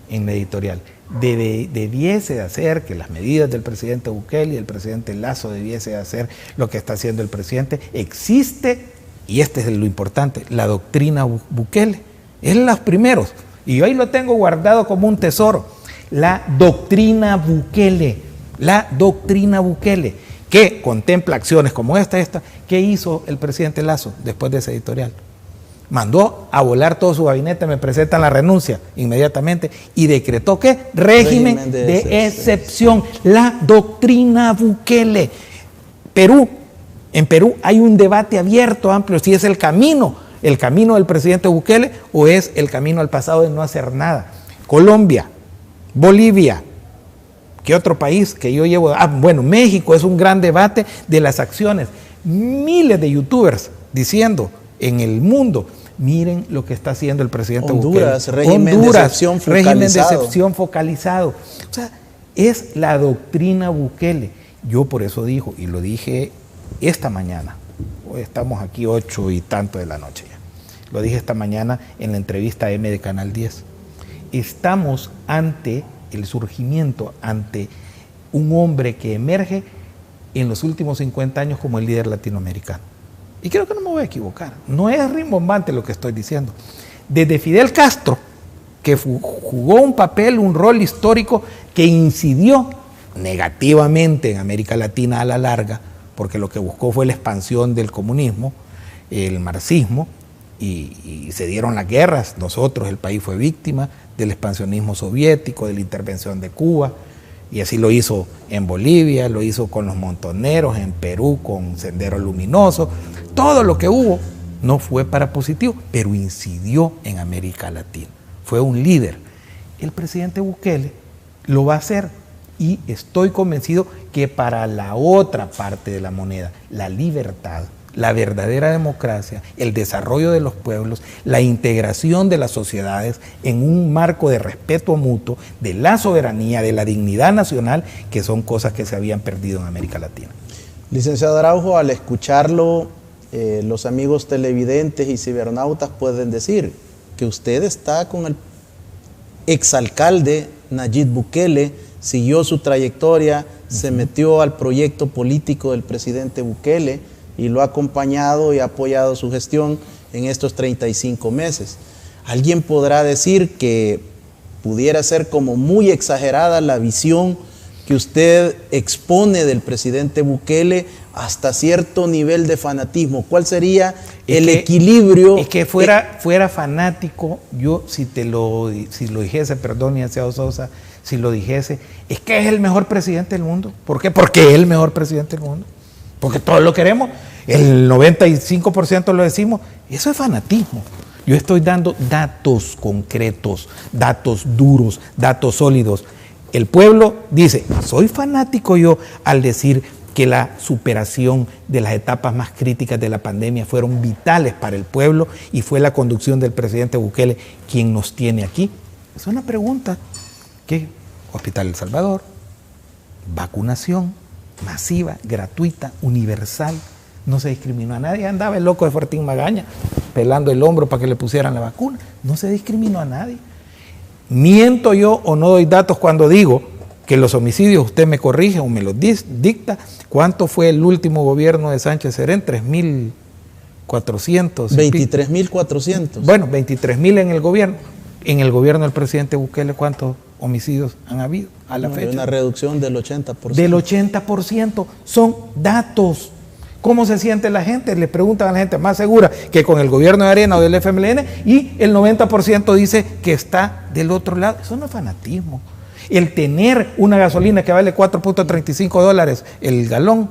En la editorial, debiese de hacer que las medidas del presidente Bukele y el presidente Lasso debiese de hacer lo que está haciendo el presidente. Existe, y este es lo importante, la doctrina Bukele. Es los primeros, y yo ahí lo tengo guardado como un tesoro. La doctrina Bukele, que contempla acciones como esta. ¿Qué hizo el presidente Lasso después de ese editorial? Mandó a volar todo su gabinete, me presentan la renuncia inmediatamente y decretó ¿qué? Régimen de excepción. La doctrina Bukele. En Perú hay un debate abierto, amplio, si es el camino del presidente Bukele o es el camino al pasado de no hacer nada. Colombia, Bolivia, ¿qué otro país que yo llevo? Bueno, México es un gran debate de las acciones. Miles de youtubers diciendo en el mundo, miren lo que está haciendo el presidente Honduras, Bukele. Régimen de excepción focalizado. O sea, es la doctrina Bukele. Yo por eso digo, y lo dije esta mañana, hoy estamos aquí 8 y tanto de la noche ya, lo dije esta mañana en la entrevista M de Canal 10, estamos ante el surgimiento, ante un hombre que emerge en los últimos 50 años como el líder latinoamericano. Y creo que no me voy a equivocar, no es rimbombante lo que estoy diciendo. Desde Fidel Castro, que jugó un rol histórico que incidió negativamente en América Latina a la larga, porque lo que buscó fue la expansión del comunismo, el marxismo, y se dieron las guerras. Nosotros, el país fue víctima del expansionismo soviético, de la intervención de Cuba, y así lo hizo en Bolivia, lo hizo con los montoneros, en Perú con Sendero Luminoso. Todo lo que hubo no fue para positivo, pero incidió en América Latina. Fue un líder. El presidente Bukele lo va a hacer, y estoy convencido que para la otra parte de la moneda, la libertad, la verdadera democracia, el desarrollo de los pueblos, la integración de las sociedades en un marco de respeto mutuo, de la soberanía, de la dignidad nacional, que son cosas que se habían perdido en América Latina. Licenciado Araujo, al escucharlo, los amigos televidentes y cibernautas pueden decir que usted está con el exalcalde Nayib Bukele, siguió su trayectoria, se metió al proyecto político del presidente Bukele y lo ha acompañado y ha apoyado su gestión en estos 35 meses. Alguien podrá decir que pudiera ser como muy exagerada la visión que usted expone del presidente Bukele hasta cierto nivel de fanatismo. ¿Cuál sería el equilibrio? Es que fuera fanático, yo si lo dijese, perdón, licenciado Sosa, si lo dijese, es que es el mejor presidente del mundo. ¿Por qué? Porque es el mejor presidente del mundo. Porque todos lo queremos, el 95% lo decimos. Eso es fanatismo. Yo estoy dando datos concretos, datos duros, datos sólidos. El pueblo dice, soy fanático yo al decir que la superación de las etapas más críticas de la pandemia fueron vitales para el pueblo y fue la conducción del presidente Bukele quien nos tiene aquí. Es una pregunta. ¿Qué? Hospital El Salvador, vacunación masiva, gratuita, universal, no se discriminó a nadie. Andaba el loco de Fortín Magaña pelando el hombro para que le pusieran la vacuna, no se discriminó a nadie. ¿Miento yo o no doy datos cuando digo que los homicidios, usted me corrige o me los dicta? ¿Cuánto fue el último gobierno de Sánchez Serén? 3.400. 23.400. Bueno, 23.000 en el gobierno. En el gobierno del presidente Bukele, ¿cuántos homicidios han habido a la fecha? Una reducción del 80%. Del 80%. Son datos. ¿Cómo se siente la gente? Le preguntan a la gente más segura que con el gobierno de Arena o del FMLN, y el 90% dice que está del otro lado. Eso no es fanatismo. El tener una gasolina que vale $4.35 el galón,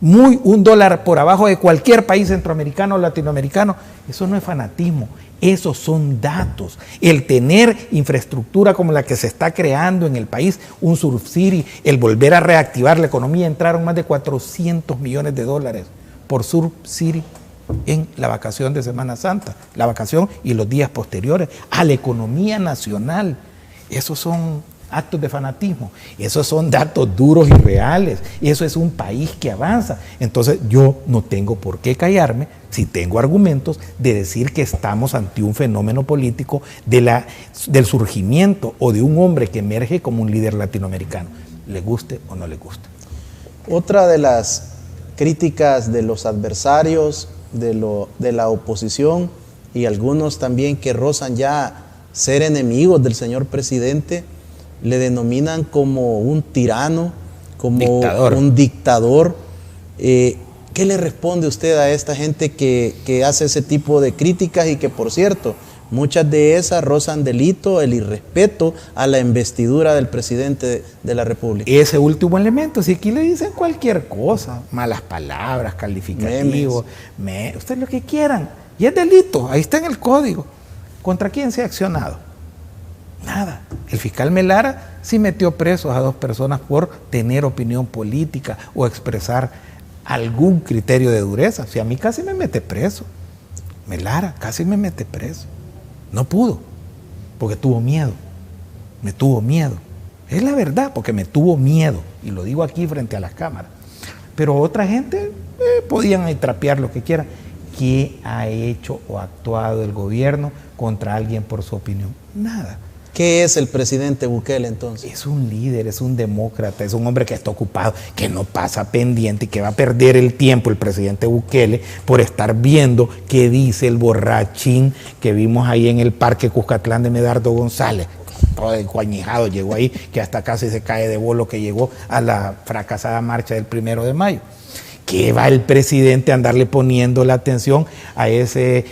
un dólar por abajo de cualquier país centroamericano o latinoamericano. Eso no es fanatismo, esos son datos. El tener infraestructura como la que se está creando en el país, un Surf City, el volver a reactivar la economía, entraron más de 400 millones de dólares por Surf City en la vacación de Semana Santa, la vacación y los días posteriores, a la economía nacional. Esos son actos de fanatismo, esos son datos duros y reales, eso es un país que avanza. Entonces yo no tengo por qué callarme, si tengo argumentos de decir que estamos ante un fenómeno político del surgimiento o de un hombre que emerge como un líder latinoamericano, le guste o no le guste. Otra de las críticas de los adversarios de la oposición y algunos también que rozan ya ser enemigos del señor presidente, le denominan como un tirano, como un dictador. ¿Qué le responde usted a esta gente que hace ese tipo de críticas y que, por cierto, muchas de esas rozan delito, el irrespeto a la investidura del presidente de la República? Ese último elemento, si aquí le dicen cualquier cosa, malas palabras, calificativos, ustedes lo que quieran, y es delito, ahí está en el código. ¿Contra quién se ha accionado? Nada. El fiscal Melara sí metió presos a 2 personas por tener opinión política o expresar algún criterio de dureza. Si a mí casi me mete preso, Melara casi me mete preso. No pudo, porque tuvo miedo. Me tuvo miedo. Es la verdad, porque me tuvo miedo. Y lo digo aquí frente a las cámaras. Pero otra gente podían ahí trapear lo que quieran. ¿Qué ha hecho o actuado el gobierno contra alguien por su opinión? Nada. ¿Qué es el presidente Bukele entonces? Es un líder, es un demócrata, es un hombre que está ocupado, que no pasa pendiente y que va a perder el tiempo el presidente Bukele por estar viendo qué dice el borrachín que vimos ahí en el Parque Cuscatlán de Medardo González. Todo encuañijado llegó ahí, que hasta casi se cae de bolo, que llegó a la fracasada marcha del 1 de mayo. ¿Qué va el presidente a andarle poniendo la atención a ese,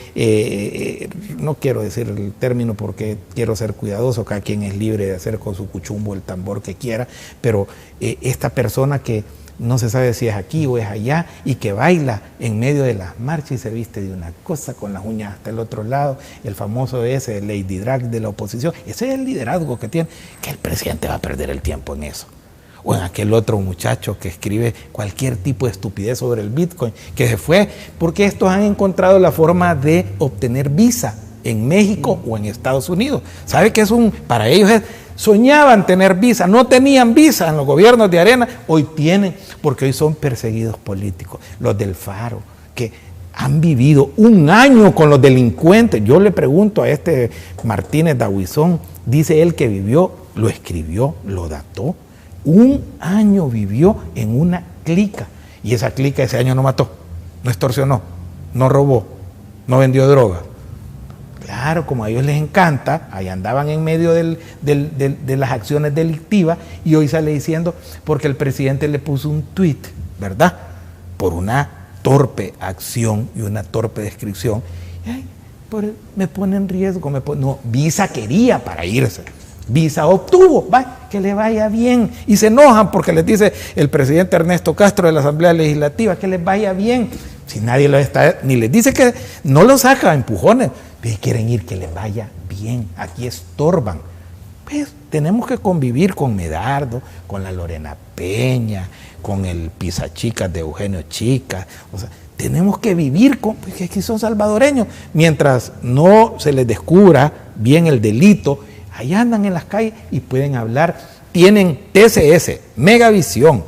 no quiero decir el término porque quiero ser cuidadoso, cada quien es libre de hacer con su cuchumbo el tambor que quiera, pero esta persona que no se sabe si es aquí o es allá y que baila en medio de las marchas y se viste de una cosa con las uñas hasta el otro lado, el famoso ese Lady Drag de la oposición, ese es el liderazgo que tiene, que el presidente va a perder el tiempo en eso. O en aquel otro muchacho que escribe cualquier tipo de estupidez sobre el Bitcoin, que se fue porque estos han encontrado la forma de obtener visa en México o en Estados Unidos. ¿Sabe qué es para ellos soñaban tener visa, no tenían visa en los gobiernos de Arena, hoy tienen, porque hoy son perseguidos políticos. Los del Faro, que han vivido 1 año con los delincuentes. Yo le pregunto a este Martínez Dahuizón, dice él que vivió, lo escribió, lo dató. 1 año vivió en una clica, y esa clica ese año no mató, no extorsionó, no robó, no vendió droga. Claro, como a ellos les encanta, ahí andaban en medio de las acciones delictivas, y hoy sale diciendo porque el presidente le puso un tuit, ¿verdad? Por una torpe acción y una torpe descripción. Ay, me pone en riesgo, no, visa quería para irse. Visa obtuvo, que le vaya bien, y se enojan porque les dice el presidente Ernesto Castro de la Asamblea Legislativa que les vaya bien, si nadie lo está, ni les dice que no lo saca a empujones, pero quieren ir que les vaya bien, aquí estorban. Pues tenemos que convivir con Medardo, con la Lorena Peña, con el Pisachicas de Eugenio Chicas, o sea, tenemos que vivir porque aquí son salvadoreños, mientras no se les descubra bien el delito. Ahí andan en las calles y pueden hablar. Tienen TCS, Megavisión,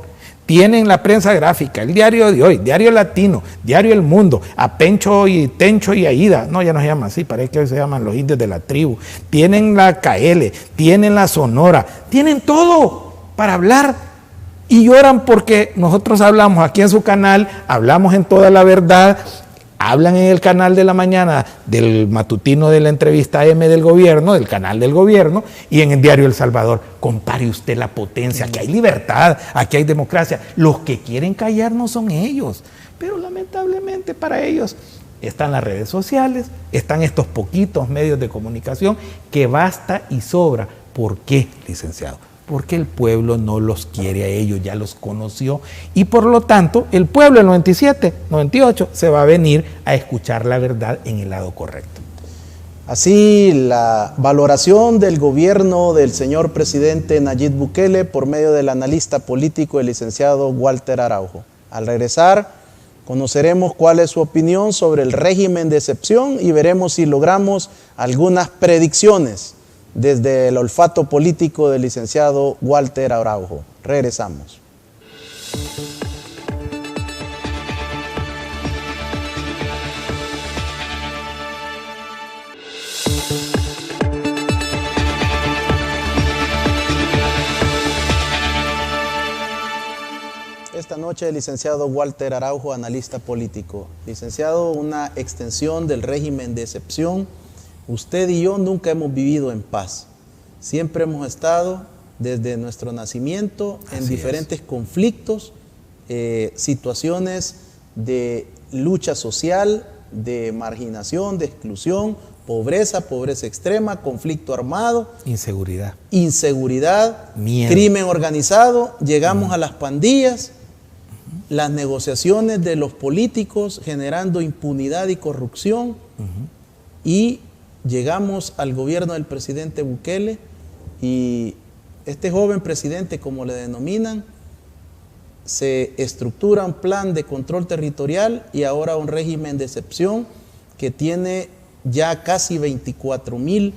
tienen la prensa gráfica, el Diario de Hoy, Diario Latino, Diario El Mundo, a Pencho y Tencho y Aida, no, ya no se llaman así, parece que hoy se llaman los indios de la tribu. Tienen la KL, tienen la Sonora, tienen todo para hablar y lloran porque nosotros hablamos aquí en su canal, hablamos en Toda la Verdad. Hablan en el canal de la mañana del matutino de la entrevista M del gobierno, del canal del gobierno, y en el diario El Salvador. Compare usted la potencia, aquí hay libertad, aquí hay democracia. Los que quieren callar no son ellos, pero lamentablemente para ellos están las redes sociales, están estos poquitos medios de comunicación que basta y sobra. ¿Por qué, licenciado? porque el pueblo no los quiere a ellos, ya los conoció, y por lo tanto el pueblo en 97, 98 se va a venir a escuchar la verdad en el lado correcto. Así, la valoración del gobierno del señor presidente Nayib Bukele por medio del analista político, el licenciado Walter Araujo. Al regresar, conoceremos cuál es su opinión sobre el régimen de excepción y veremos si logramos algunas predicciones desde el olfato político del licenciado Walter Araujo. Regresamos. Esta noche el licenciado Walter Araujo, analista político. Licenciado, una extensión del régimen de excepción. Usted y yo nunca hemos vivido en paz. Siempre hemos estado desde nuestro nacimiento en diferentes conflictos, situaciones de lucha social, de marginación, de exclusión, pobreza, pobreza extrema, conflicto armado, inseguridad, miedo, crimen organizado, llegamos a las pandillas, las negociaciones de los políticos generando impunidad y corrupción, y llegamos al gobierno del presidente Bukele, y este joven presidente, como le denominan, se estructura un plan de control territorial y ahora un régimen de excepción que tiene ya casi 24,000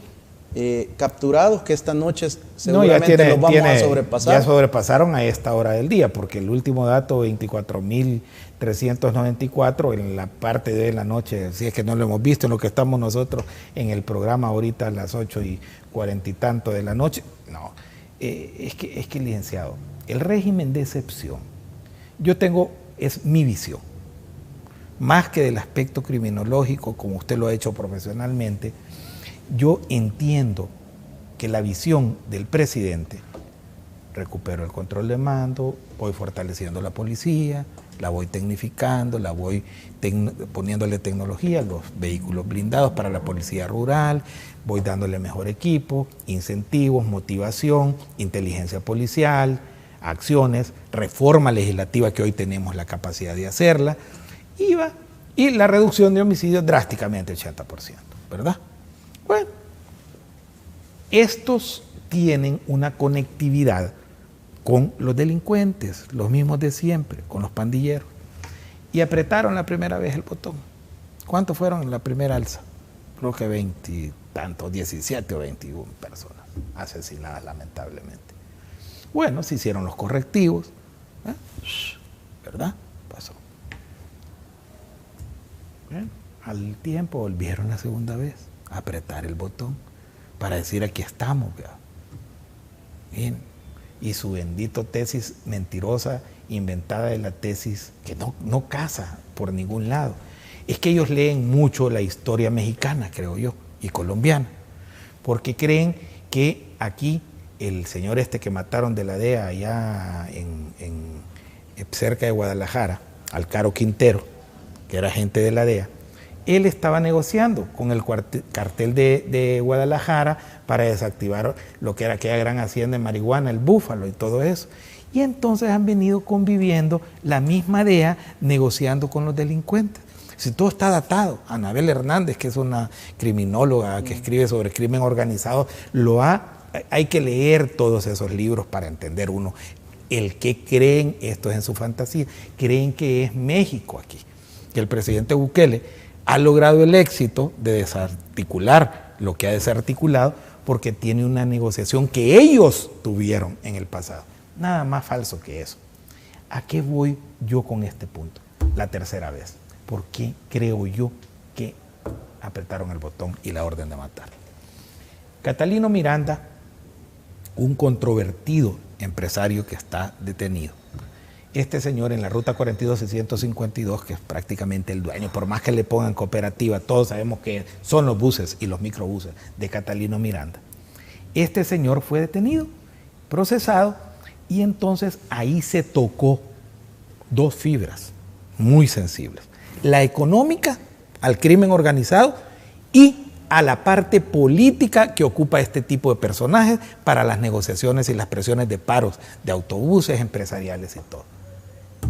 capturados, que esta noche seguramente los vamos a sobrepasar. Ya sobrepasaron a esta hora del día, porque el último dato, 24,394 en la parte de la noche, si es que no lo hemos visto en lo que estamos nosotros en el programa ahorita a las 8:40 y tanto de la noche. No, es que licenciado, el régimen de excepción, es mi visión, más que del aspecto criminológico, como usted lo ha hecho profesionalmente. Yo entiendo que la visión del presidente, recupero el control de mando, voy fortaleciendo la policía, la voy tecnificando, la voy poniéndole tecnología, los vehículos blindados para la policía rural, voy dándole mejor equipo, incentivos, motivación, inteligencia policial, acciones, reforma legislativa que hoy tenemos la capacidad de hacerla, y la reducción de homicidios drásticamente, el 80%, ¿verdad? Bueno, estos tienen una conectividad con los delincuentes, los mismos de siempre, con los pandilleros, y apretaron la primera vez el botón. ¿Cuántos fueron en la primera alza? Creo que 20 y tantos, 17 o 21 personas asesinadas lamentablemente. Bueno, se hicieron los correctivos, ¿verdad? Pasó. Bien, al tiempo volvieron la segunda vez a apretar el botón para decir aquí estamos, ¿verdad? Bien. Y su bendito tesis mentirosa, inventada de la tesis que no casa por ningún lado. Es que ellos leen mucho la historia mexicana, creo yo, y colombiana, porque creen que aquí el señor que mataron de la DEA allá cerca de Guadalajara, Alcaro Quintero, que era agente de la DEA, él estaba negociando con el cartel de Guadalajara para desactivar lo que era aquella gran hacienda de marihuana, el Búfalo y todo eso. Y entonces han venido conviviendo la misma DEA negociando con los delincuentes. Si todo está datado, Anabel Hernández, que es una criminóloga que escribe sobre crimen organizado, hay que leer todos esos libros para entender uno el que creen, esto es en su fantasía, creen que es México aquí, que el presidente Bukele ha logrado el éxito de desarticular lo que ha desarticulado porque tiene una negociación que ellos tuvieron en el pasado. Nada más falso que eso. ¿A qué voy yo con este punto? La tercera vez. ¿Por qué creo yo que apretaron el botón y la orden de matar? Catalino Miranda, un controvertido empresario que está detenido. Este señor en la ruta 42-652, que es prácticamente el dueño, por más que le pongan cooperativa, todos sabemos que son los buses y los microbuses de Catalino Miranda. Este señor fue detenido, procesado, y entonces ahí se tocó dos fibras muy sensibles. La económica, al crimen organizado, y a la parte política que ocupa este tipo de personajes para las negociaciones y las presiones de paros de autobuses empresariales y todo.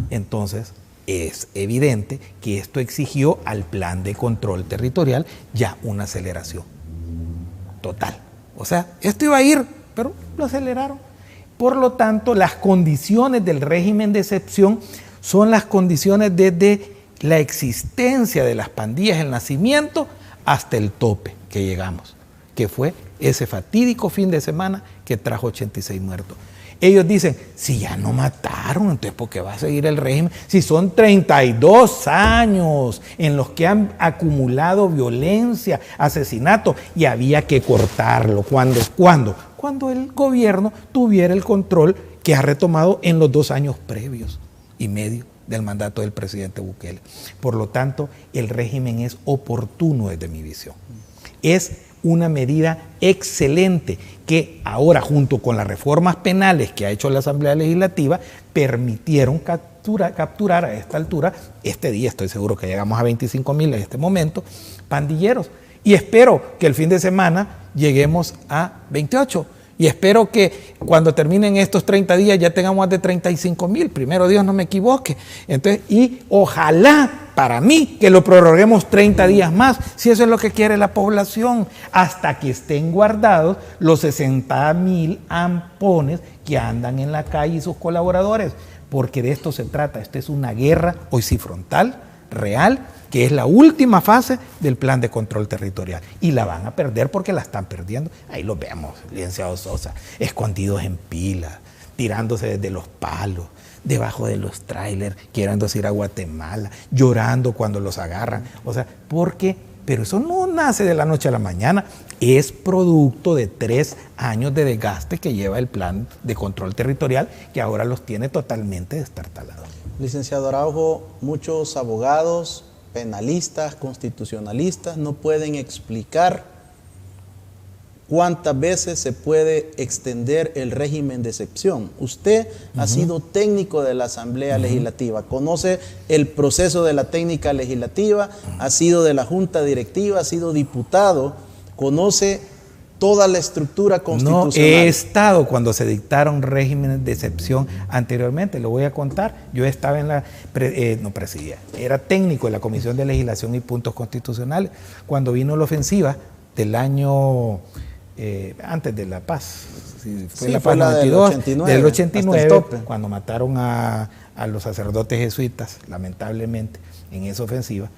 Entonces, es evidente que esto exigió al plan de control territorial ya una aceleración total. O sea, esto iba a ir, pero lo aceleraron. Por lo tanto, las condiciones del régimen de excepción son las condiciones desde la existencia de las pandillas, el nacimiento, hasta el tope que llegamos, que fue ese fatídico fin de semana que trajo 86 muertos. Ellos dicen, si ya no mataron, entonces ¿por qué va a seguir el régimen? Si son 32 años en los que han acumulado violencia, asesinato, y había que cortarlo. ¿Cuándo? Cuando el gobierno tuviera el control que ha retomado en los 2 años previos y medio del mandato del presidente Bukele. Por lo tanto, el régimen es oportuno desde mi visión. Es una medida excelente que ahora, junto con las reformas penales que ha hecho la Asamblea Legislativa, permitieron capturar a esta altura, este día estoy seguro que llegamos a 25,000 en este momento, pandilleros. Y espero que el fin de semana lleguemos a 28. Y espero que cuando terminen estos 30 días ya tengamos más de 35,000. Primero Dios, no me equivoque. Entonces, y ojalá, para mí, que lo prorroguemos 30 días más, si eso es lo que quiere la población, hasta que estén guardados los 60,000 ampones que andan en la calle y sus colaboradores. Porque de esto se trata. Esta es una guerra, hoy sí frontal, real, que es la última fase del plan de control territorial. Y la van a perder porque la están perdiendo. Ahí los vemos, licenciado Sosa, escondidos en pilas, tirándose desde los palos, debajo de los tráilers, queriéndose ir a Guatemala, llorando cuando los agarran. O sea, pero eso no nace de la noche a la mañana, es producto de 3 años de desgaste que lleva el plan de control territorial, que ahora los tiene totalmente destartalados. Licenciado Araujo, muchos abogados, penalistas, constitucionalistas no pueden explicar cuántas veces se puede extender el régimen de excepción. Usted ha sido técnico de la Asamblea Legislativa, conoce el proceso de la técnica legislativa, ha sido de la Junta Directiva, ha sido diputado, conoce toda la estructura constitucional. No he estado cuando se dictaron regímenes de excepción anteriormente, lo voy a contar. Yo estaba en no presidía, era técnico de la Comisión de Legislación y Puntos Constitucionales cuando vino la ofensiva del año antes de la paz. Fue la paz del 89, cuando mataron a los sacerdotes jesuitas, lamentablemente, en esa ofensiva.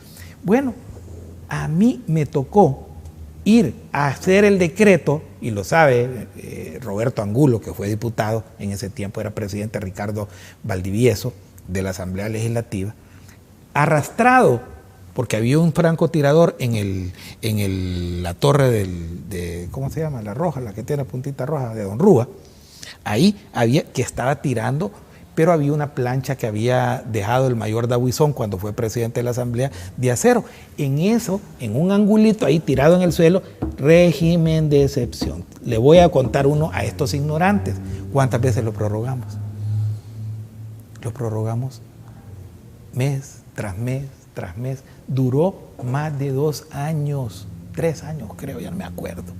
Bueno, a mí me tocó ir a hacer el decreto, y lo sabe Roberto Angulo, que fue diputado en ese tiempo, era presidente Ricardo Valdivieso de la Asamblea Legislativa, arrastrado, porque había un francotirador en la torre de ¿cómo se llama? La Roja, la que tiene la puntita roja, de Don Rúa. Ahí que estaba tirando, pero había una plancha que había dejado el mayor Dabuizón cuando fue presidente de la Asamblea de acero. En eso, en un angulito ahí tirado en el suelo, régimen de excepción. Le voy a contar uno a estos ignorantes. ¿Cuántas veces lo prorrogamos? Lo prorrogamos mes tras mes tras mes. Duró más de 2 años, 3 años creo, ya no me acuerdo.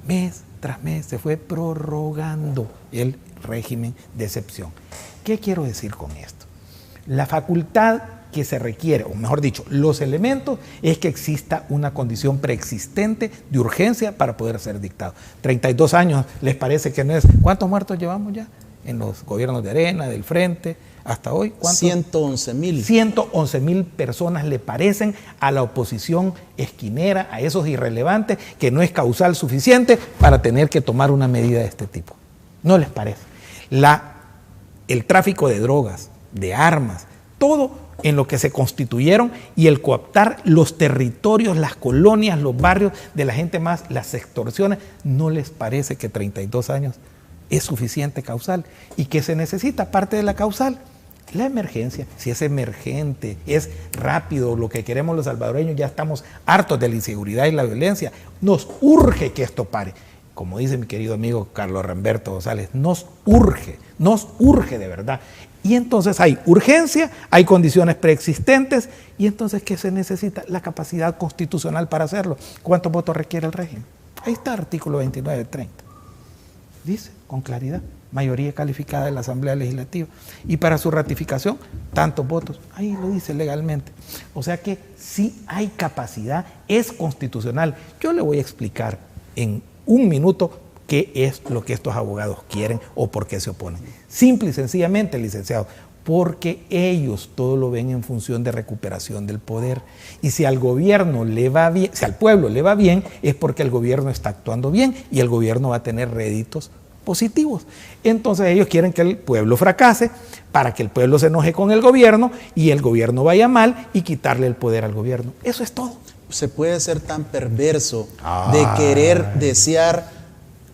Mes tras mes se fue prorrogando el régimen de excepción. ¿Qué quiero decir con esto? La facultad que se requiere, o mejor dicho, los elementos, es que exista una condición preexistente de urgencia para poder ser dictado. 32 años, ¿les parece que no es? ¿Cuántos muertos llevamos ya en los gobiernos de Arena, del Frente, hasta hoy? 111,000. 111,000 personas le parecen a la oposición esquinera, a esos irrelevantes, que no es causal suficiente para tener que tomar una medida de este tipo. ¿No les parece? El tráfico de drogas, de armas, todo en lo que se constituyeron, y el cooptar los territorios, las colonias, los barrios de la gente más, las extorsiones, ¿no les parece que 32 años es suficiente causal? ¿Y qué se necesita? Parte de la causal, la emergencia. Si es emergente, es rápido, lo que queremos los salvadoreños, ya estamos hartos de la inseguridad y la violencia, nos urge que esto pare. como dice mi querido amigo Carlos Ramberto González, nos urge de verdad. Y entonces hay urgencia, hay condiciones preexistentes, y entonces ¿qué se necesita? La capacidad constitucional para hacerlo. ¿Cuántos votos requiere el régimen? Ahí está, artículo 29-30. Dice con claridad, mayoría calificada de la Asamblea Legislativa. Y para su ratificación, tantos votos. Ahí lo dice legalmente. O sea que sí hay capacidad, es constitucional. Yo le voy a explicar en un minuto qué es lo que estos abogados quieren o por qué se oponen. Simple y sencillamente, licenciado, porque ellos todo lo ven en función de recuperación del poder. Y si al gobierno le va bien, si al pueblo le va bien, es porque el gobierno está actuando bien y el gobierno va a tener réditos positivos. Entonces ellos quieren que el pueblo fracase para que el pueblo se enoje con el gobierno y el gobierno vaya mal y quitarle el poder al gobierno. Eso es todo. Se puede ser tan perverso de querer desear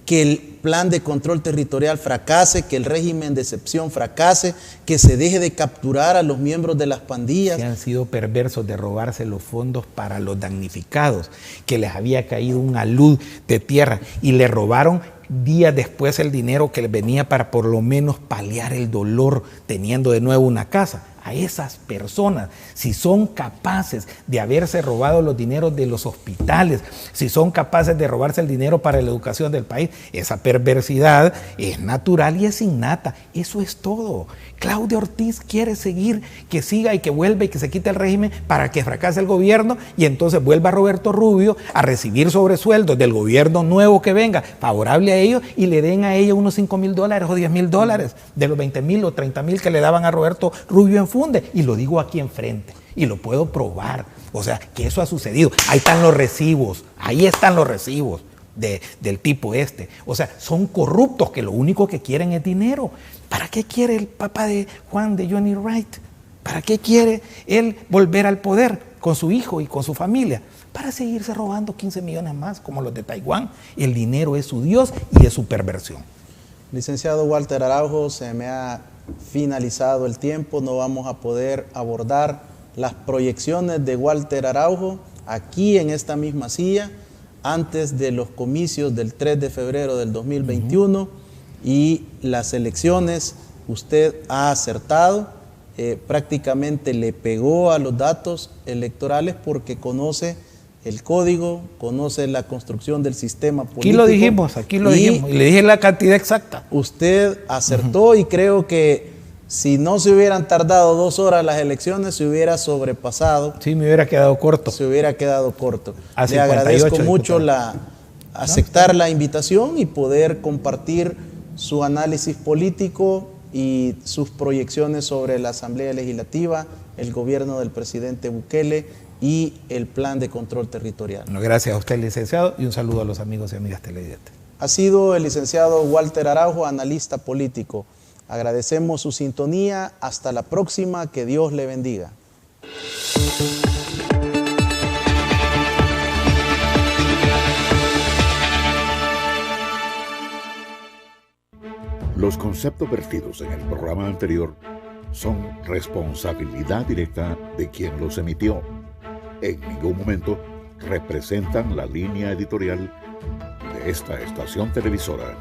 que el plan de control territorial fracase, que el régimen de excepción fracase, que se deje de capturar a los miembros de las pandillas. Se han sido perversos de robarse los fondos para los damnificados, que les había caído un alud de tierra y le robaron días después el dinero que les venía para por lo menos paliar el dolor teniendo de nuevo una casa. A esas personas, si son capaces de haberse robado los dineros de los hospitales, si son capaces de robarse el dinero para la educación del país, esa perversidad es natural y es innata. Eso es todo. Claudia Ortiz quiere seguir, que siga y que vuelva y que se quite el régimen para que fracase el gobierno y entonces vuelva Roberto Rubio a recibir sobresueldos del gobierno nuevo que venga, favorable a ellos, y le den a ella unos $5,000 o $10,000 de los 20,000 o 30,000 que le daban a Roberto Rubio en funde. Y lo digo aquí enfrente y lo puedo probar. O sea, que eso ha sucedido. Ahí están los recibos, ahí están los recibos del tipo este. O sea, son corruptos que lo único que quieren es dinero. ¿Para qué quiere el papá de Juan, de Johnny Wright? ¿Para qué quiere él volver al poder con su hijo y con su familia? Para seguirse robando 15 millones más, como los de Taiwán. El dinero es su Dios y es su perversión. Licenciado Walter Araujo, se me ha finalizado el tiempo, no vamos a poder abordar las proyecciones de Walter Araujo aquí en esta misma silla antes de los comicios del 3 de febrero del 2021 y las elecciones. Usted ha acertado, prácticamente le pegó a los datos electorales porque conoce el código, conoce la construcción del sistema político. Aquí lo dijimos, y le dije la cantidad exacta. Usted acertó y creo que si no se hubieran tardado 2 horas las elecciones, se hubiera sobrepasado. Sí, me hubiera quedado corto. Se hubiera quedado corto. Le agradezco mucho aceptar la invitación y poder compartir su análisis político y sus proyecciones sobre la Asamblea Legislativa, el gobierno del presidente Bukele y el plan de control territorial. Bueno, gracias a usted, licenciado, y un saludo a los amigos y amigas televidentes. Ha sido el licenciado Walter Araujo, analista político. Agradecemos su sintonía. Hasta la próxima. Que Dios le bendiga. Los conceptos vertidos en el programa anterior son responsabilidad directa de quien los emitió. En ningún momento representan la línea editorial de esta estación televisora.